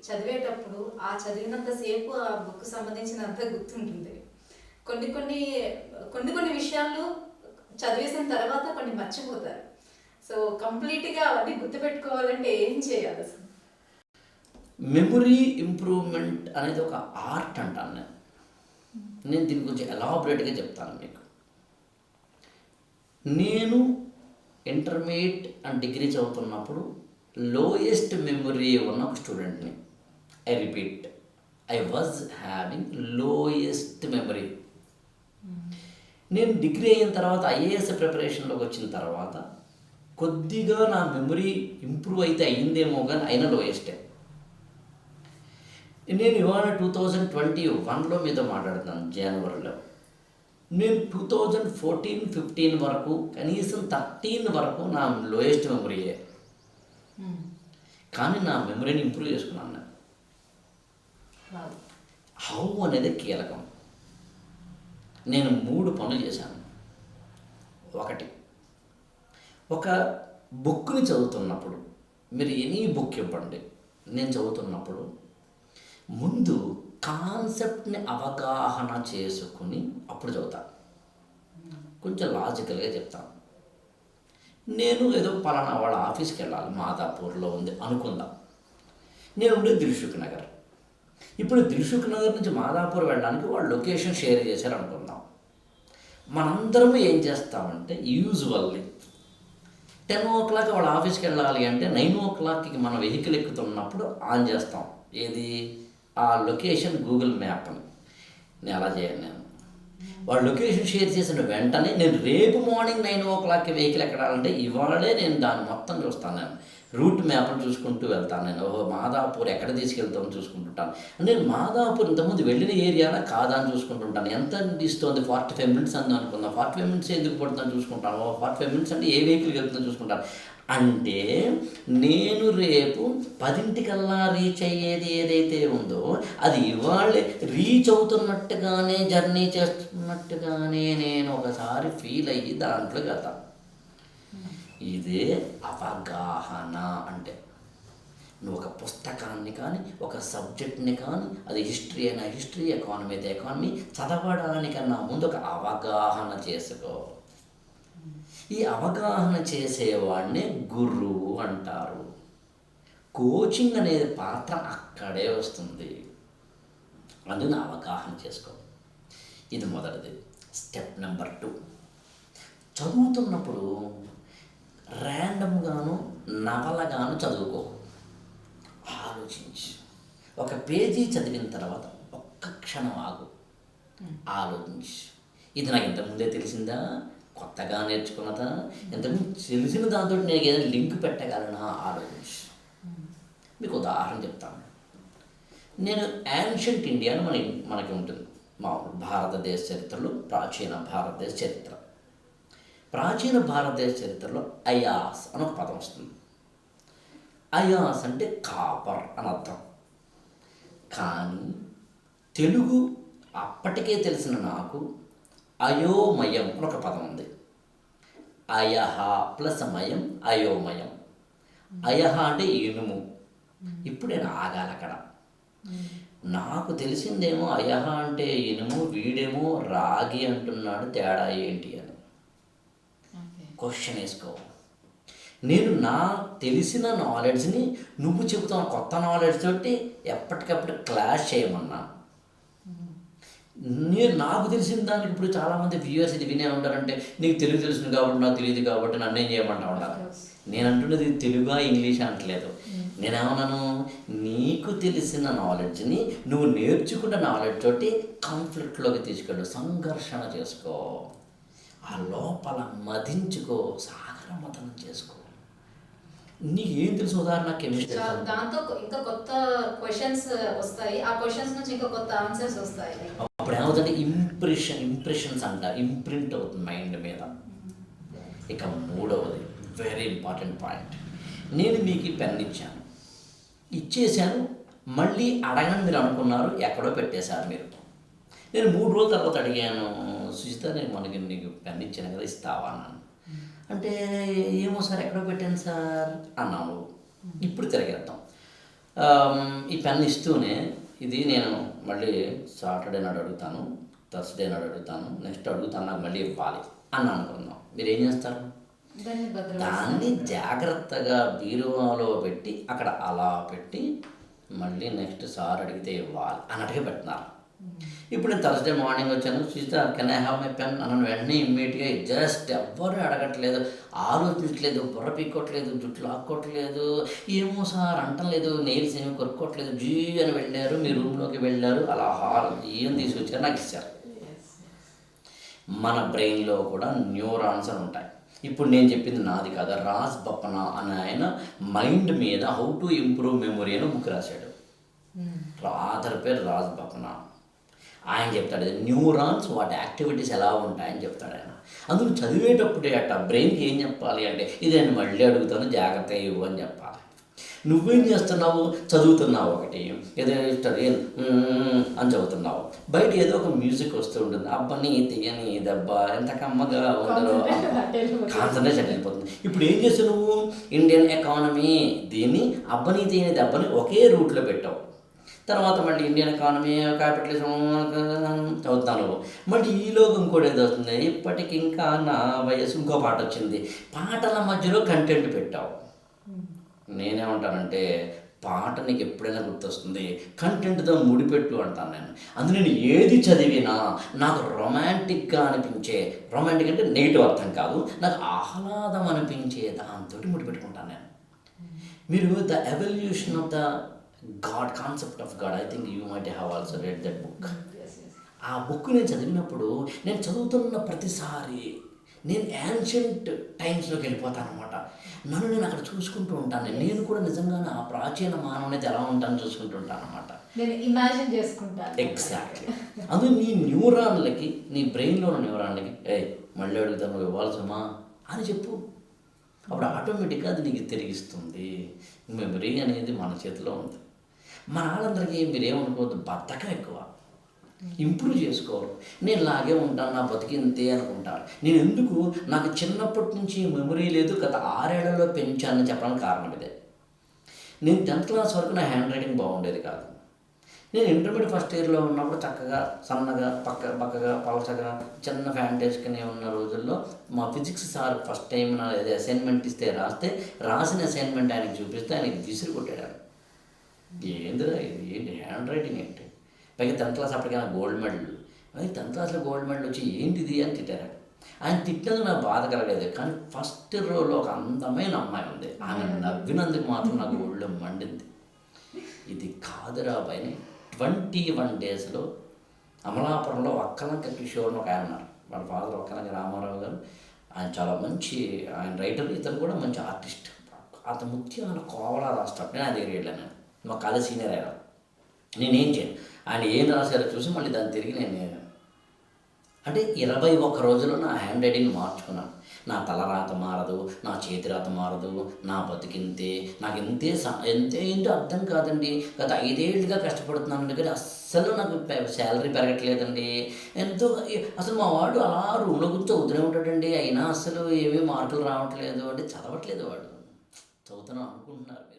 చదివేటప్పుడు ఆ చదివినంత సేపు ఆ బుక్ సంబంధించినంత గుర్తుంటుంది. కొన్ని కొన్ని కొన్ని కొన్ని విషయాలు చదివేసిన తర్వాత కొన్ని మర్చిపోతారు. సో కంప్లీట్గా అవన్నీ గుర్తుపెట్టుకోవాలంటే ఏం చేయాలి అసలు? మెమొరీ ఇంప్రూవ్మెంట్ అనేది ఒక ఆర్ట్ అంటాను నేను. నేను దీని గురించి ఎలాబొరేట్గా చెప్తాను మీకు. నేను ఇంటర్మీడియట్ అండ్ డిగ్రీ చదువుతున్నప్పుడు లోయెస్ట్ మెమొరీ ఉన్న ఒక స్టూడెంట్ని. I repeat, I was having lowest memory. నేను డిగ్రీ అయిన తర్వాత ఐఏఎస్ ప్రిపరేషన్లోకి వచ్చిన తర్వాత కొద్దిగా నా మెమరీ ఇంప్రూవ్ అయితే అయ్యిందేమో కానీ అయినా లోయెస్టే. నేను ఇవాళ 2021లో మీతో మాట్లాడుతున్నాను, జనవరిలో. నేను 2014-15 వరకు కనీసం 13 వరకు నా లోయెస్ట్ మెమరీయే. కానీ నా మెమరీని ఇంప్రూవ్ చేసుకున్నాను నేను. హౌ అనేది కీలకం. నేను 3 పనులు చేశాను. ఒకటి, ఒక బుక్ని చదువుతున్నప్పుడు, మీరు ఎనీ బుక్ ఇవ్వండి, నేను చదువుతున్నప్పుడు ముందు కాన్సెప్ట్ని అవగాహన చేసుకుని అప్పుడు చదువుతాను. కొంచెం లాజికల్గా చెప్తాను. నేను ఏదో పలానా వాళ్ళ ఆఫీస్కి వెళ్ళాలి, మాదాపూర్లో ఉంది అనుకుందాం. నేను ఉండేది దిల్సుఖ్ నగర్. ఇప్పుడు దిల్సుఖ్ నగర్ నుంచి మాదాపూర్ వెళ్ళడానికి వాళ్ళు లొకేషన్ షేర్ చేశారు అనుకుందాం. మనందరం ఏం చేస్తామంటే యూజువల్లీ 10 o'clock వాళ్ళ ఆఫీస్కి వెళ్ళాలి అంటే 9 o'clockకి మన వెహికల్ ఎక్కుతున్నప్పుడు ఆన్ చేస్తాం. ఏది? ఆ లొకేషన్ గూగుల్ మ్యాప్ని. నేను అలా చేయను. నేను వాళ్ళు లొకేషన్ షేర్ చేసిన వెంటనే నేను రేపు మార్నింగ్ 9 o'clockకి వెహికల్ ఎక్కడాలంటే ఇవాళే నేను దాన్ని మొత్తం చూస్తాను. నేను రూట్ మ్యాప్ని చూసుకుంటూ వెళ్తాను. నేను మాదాపూర్ ఎక్కడ తీసుకెళ్తామని చూసుకుంటుంటాను. నేను మాదాపూర్ ఇంతకుముందు వెళ్ళిన ఏరియానా కాదా అని చూసుకుంటుంటాను. ఎంత ఇస్తుంది? 45 minutes అని అనుకుందాం. 45 minutes ఎందుకు పడుతుందని చూసుకుంటాను. 45 minutes అంటే ఏ వెహికల్కి వెళ్తుందని చూసుకుంటాను. అంటే నేను రేపు 10 రీచ్ అయ్యేది ఏదైతే ఉందో అది ఇవాళే రీచ్ అవుతున్నట్టుగానే, జర్నీ చేస్తున్నట్టుగానే నేను ఒకసారి ఫీల్ అయ్యి దాంట్లోకి వెళ్తాను. ఇదే అవగాహన అంటే. నువ్వు ఒక పుస్తకాన్ని కానీ, ఒక సబ్జెక్ట్ని కానీ, అది హిస్టరీ అయినా హిస్టరీ, ఎకానమీ అయితే ఎకానమీ, చదవడానికన్నా ముందు ఒక అవగాహన చేసుకో. ఈ అవగాహన చేసేవాడిని గురువు అంటారు. కోచింగ్ అనేది పాత్ర అక్కడే వస్తుంది. అందుకని అవగాహన చేసుకో. ఇది మొదటిది. స్టెప్ నెంబర్ 2, చదువుతున్నప్పుడు ర్యాండమ్గాను నవలగాను చదువుకో. ఆలోచించు. ఒక పేజీ చదివిన తర్వాత ఒక్క క్షణం ఆగు, ఆలోచించు. ఇది నాకు ఇంతకుముందే తెలిసిందా, కొత్తగా నేర్చుకున్నదా, ఇంతకుముందు తెలిసిన దాంతో నేను ఏదైనా లింక్ పెట్టగలనా ఆలోచించు. మీకు ఉదాహరణ చెప్తాను. నేను యాన్షియంట్ ఇండియా అని మనకి ఉంటుంది. మా భారతదేశ చరిత్రలో ప్రాచీన భారతదేశ చరిత్ర. ప్రాచీన భారతదేశ చరిత్రలో అయాస్ అని ఒక పదం వస్తుంది. అయాస్ అంటే కాపర్ అని అర్థం. కానీ తెలుగు అప్పటికే తెలిసిన నాకు అయోమయం అని ఒక పదం ఉంది. అయహ ప్లస్ మయం, అయోమయం. అయహ అంటే ఇనుము. ఇప్పుడు నేను ఆగాలి అక్కడ. నాకు తెలిసిందేమో అయహ అంటే ఇనుము, వీడేమో రాగి అంటున్నాడు, తేడా ఏంటి అని క్వశ్చన్ వేసుకో. నేను నా తెలిసిన నాలెడ్జ్ని నువ్వు చెబుతావు కొత్త నాలెడ్జ్ తోటి ఎప్పటికప్పుడు క్లాష్ చేయమన్నా. నేను నాకు తెలిసిన దానికి ఇప్పుడు చాలామంది వ్యూవర్స్ ఇది వినే ఉంటారంటే, నీకు తెలుగు తెలిసింది కాబట్టి నాకు తెలియదు కాబట్టి నన్ను ఏం చేయమంటా ఉండాలి. నేను అంటున్నది తెలుగా ఇంగ్లీష్ అంటలేదు. నేనేమన్నాను, నీకు తెలిసిన నాలెడ్జ్ని నువ్వు నేర్చుకున్న నాలెడ్జ్ తోటి కాన్ఫ్లిక్ట్లోకి తీసుకెళ్ళు, సంఘర్షణ చేసుకో, ఆ లోపల మదించుకో, సాగర మథనం చేసుకో. నీకు ఏం తెలుసు? ఉదాహరణ కెమిస్ట్రీ, దాంతో ఇంకా కొత్త క్వశ్చన్స్ వస్తాయి. ఆ క్వశ్చన్స్ నుంచి ఇంకా కొత్త ఆన్సర్స్ వస్తాయి. అప్పుడు ఏమవుతుంది? ఇంప్రెషన్స్ అంటారు, ఇంప్రింట్ అవుతుంది మైండ్ మీద. ఇక మూడవది వెరీ ఇంపార్టెంట్ పాయింట్. నేను మీకు ఈ పెన్ ఇచ్చేసాను, మళ్ళీ అడగని మీరు అనుకున్నారు, ఎక్కడో పెట్టేశారు మీరు. నేను 3 రోజుల తర్వాత అడిగాను, సుజిత నేను నీకు పెన్ ఇచ్చాను కదా, ఇస్తావా అన్నాను. అంటే ఏమో సార్ ఎక్కడో పెట్టాను సార్ అన్నాను. ఇప్పుడు తిరిగేద్దాం. ఈ పెన్ ఇస్తూనే ఇది నేను మళ్ళీ సాటర్డే నాడు అడుగుతాను, థర్స్డే నాడు అడుగుతాను, నెక్స్ట్ అడుగుతాను, నాకు మళ్ళీ ఇవ్వాలి అని అనుకుందాం. మీరు ఏం చేస్తారు? దాన్ని జాగ్రత్తగా బీరువాలో పెట్టి అక్కడ అలా పెట్టి మళ్ళీ నెక్స్ట్ సార్ అడిగితే ఇవ్వాలి అన్నట్టుగా పెట్టినారు. ఇప్పుడు నేను థర్స్డే మార్నింగ్ వచ్చాను, చూస్తే can I have my pen అన్న వెంటనే ఇమ్మీడియట్గా జస్ట్ ఎవ్వరూ అడగట్లేదు, ఆలోచించట్లేదు, బుర్ర పీక్కోవట్లేదు, జుట్టు లాక్కోవట్లేదు, ఏమో సార్ అంటలేదు, నెయిల్స్ ఏమి కొరుక్కోవట్లేదు, జీ అని వెళ్ళారు, మీ రూమ్లోకి వెళ్ళారు, అలా ఏం తీసుకొచ్చారు నాకు ఇచ్చారు. మన బ్రెయిన్లో కూడా న్యూరాన్స్ అని ఉంటాయి. ఇప్పుడు నేను చెప్పింది నాది కాదు, రాజ్ బప్పనా అని ఆయన మైండ్ మీద హౌ టు ఇంప్రూవ్ మెమొరీ అని బుక్ రాశాడు. ఆథర్ పేరు రాజ్ బప్పనా. ఆయన చెప్తాడు న్యూరాన్స్ వాటి యాక్టివిటీస్ ఎలా ఉంటాయని చెప్తాడు ఆయన. అందుకు చదివేటప్పుడే అట్ట బ్రెయిన్కి ఏం చెప్పాలి అంటే ఇదేంటి మళ్ళీ అడుగుతాను, జాగ్రత్త ఇవ్వు అని చెప్పాలి. నువ్వేం చేస్తున్నావు? చదువుతున్నావు, ఒకటి ఏదో స్టడీ అని చదువుతున్నావు, బయట ఏదో ఒక మ్యూజిక్ వస్తూ ఉంటుంది, అబ్బని తీయని దెబ్బ ఎంత కమ్మగా ఉండదో కాన్సన్ట్రేషన్ వెళ్ళిపోతుంది. ఇప్పుడు ఏం చేస్తావు నువ్వు? ఇండియన్ ఎకానమీ దీన్ని అబ్బని తీయని దెబ్బని ఒకే రూట్లో పెట్టావు. తర్వాత మళ్ళీ ఇండియన్ ఎకానమీ, క్యాపిటలిజం చదువుతాను. మళ్ళీ ఈలోగా ఇంకోటి ఏదో వస్తుంది, ఇప్పటికి ఇంకా నా వయసు, ఇంకో పాట వచ్చింది, పాటల మధ్యలో కంటెంట్ పెట్టావు. నేనేమంటానంటే పాట నీకు ఎప్పుడైనా గుర్తొస్తుంది, కంటెంట్తో ముడిపెట్టు అంటాను నేను. అందులో నేను ఏది చదివినా నాకు రొమాంటిక్గా అనిపించే, రొమాంటిక్ అంటే నెగిటివ్ అర్థం కాదు, నాకు ఆహ్లాదం అనిపించే దాంతో ముడిపెట్టుకుంటాను నేను. మీరు the evolution of the God, concept of God, I think you might have also red that book. ఆ బుక్ నేను చదివినప్పుడు నేను చదువుతున్న ప్రతిసారి నేను యాన్షియంట్ టైమ్స్లోకి వెళ్ళిపోతాను అనమాట. నన్ను నేను అక్కడ చూసుకుంటూ ఉంటాను. నేను కూడా నిజంగానే ఆ ప్రాచీన మానవుని ఎలా ఉంటాను చూసుకుంటూ ఉంటాను అనమాట. నేను ఇమాజిన్ చేసుకుంటాను. ఎగ్జాక్ట్లీ. అందులో నీ న్యూరాన్లకి, నీ బ్రెయిన్లో ఉన్న న్యూరాన్లకి మళ్ళీ అడుగుతాను, నువ్వు ఇవ్వాల్సమా అని చెప్పు. అప్పుడు ఆటోమేటిక్గా అది నీకు తిరిగిస్తుంది. మెమరీ అనేది మన చేతిలో ఉంది. మన వాళ్ళందరికీ మీరేమనుకోవద్దు, బద్ధకం ఎక్కువ, ఇంప్రూవ్ చేసుకోరు. నేను ఇలాగే ఉంటాను, నా బతికింతే అనుకుంటాను. నేను ఎందుకు, నాకు చిన్నప్పటి నుంచి మెమరీ లేదు, గత 6 ఏళ్లలో పెంచానని చెప్పడానికి కారణం ఇదే. నేను 10th క్లాస్ వరకు నా హ్యాండ్ రైటింగ్ బాగుండేది కాదు. నేను ఇంటర్మీడియట్ ఫస్ట్ ఇయర్లో ఉన్నప్పుడు చక్కగా సన్నగా పక్కగా పలచగా చిన్న ఫ్యాంట్ వేసుకుని ఉన్న రోజుల్లో మా ఫిజిక్స్ సార్ ఫస్ట్ టైం నా ఏదో అసైన్మెంట్ ఇస్తే రాసిన అసైన్మెంట్ ఆయనకి చూపిస్తే ఆయనకి విసిరి కొట్టాడు. ఏందిరా ఇది, ఏంటి హ్యాండ్ రైటింగ్ ఏంటి, పైగా 10th క్లాస్ అప్పటికైనా గోల్డ్ మెడల్, అది 10th క్లాస్లో గోల్డ్ మెడల్ వచ్చి ఏంటిది అని తిట్టారు. ఆయన తిట్టినందుకు నాకు బాధ కలగలేదు, కానీ ఫస్ట్ రోలో ఒక అందమైన అమ్మాయి ఉంది, ఆమె నవ్వినందుకు మాత్రం నాకు ఒళ్ళు మండింది. ఇది కాదురా పైన 21 డేస్లో అమలాపురంలో ఒక్కలంక కిషోర్ ఒక ఆయన ఉన్నారు, వాళ్ళ ఫాదర్ ఒక్కలంక రామారావు గారు. ఆయన చాలా మంచి, ఆయన రైటర్, ఇతను కూడా మంచి ఆర్టిస్ట్. అతను ముత్యాల కోవలా రాస్తాడు. నేను అది వెళ్ళాను, మా కాలేజ్ సీనియర్ అయినా. నేనేం చేయను, ఆయన ఏం రాశారో చూసి మళ్ళీ దాన్ని తిరిగి నేను అంటే 21 రోజుల్లో నా హ్యాండ్ రైటింగ్ మార్చుకున్నాను. నా తలరాత మారదు, నా చేతిరాత మారదు, నా బతికింతే, నాకు ఏంటో అర్థం కాదండి. గత 5 ఏళ్ళుగా కష్టపడుతున్నాను కానీ అస్సలు నాకు శాలరీ పెరగట్లేదండి. అసలు మా వాడు అలా రూమ్లో కూర్చో చదువుతూనే ఉంటాడండి, అయినా అసలు ఏమీ మార్కులు రావట్లేదు అంటే చదవట్లేదు వాడు, చదువుతున్నాను అనుకుంటున్నారు మీరు.